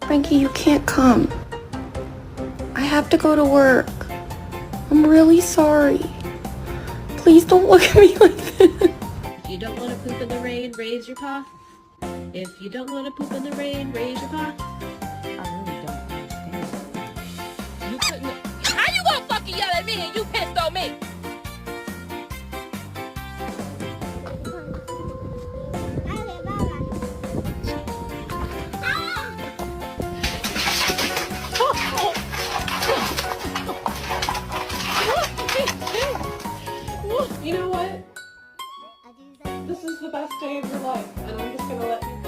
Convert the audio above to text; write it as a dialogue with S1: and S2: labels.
S1: Frankie, you can't come. I have to go to work. I'm really sorry. Please don't look at me like this.
S2: If you don't want to poop in the rain, raise your paw. If you don't want to poop in the rain, raise your paw.
S3: I really don't understand.
S4: You couldn't. How you gonna fucking yell at me and you pissed on me?
S2: You know what? This is the best day of your life, and I'm just gonna let you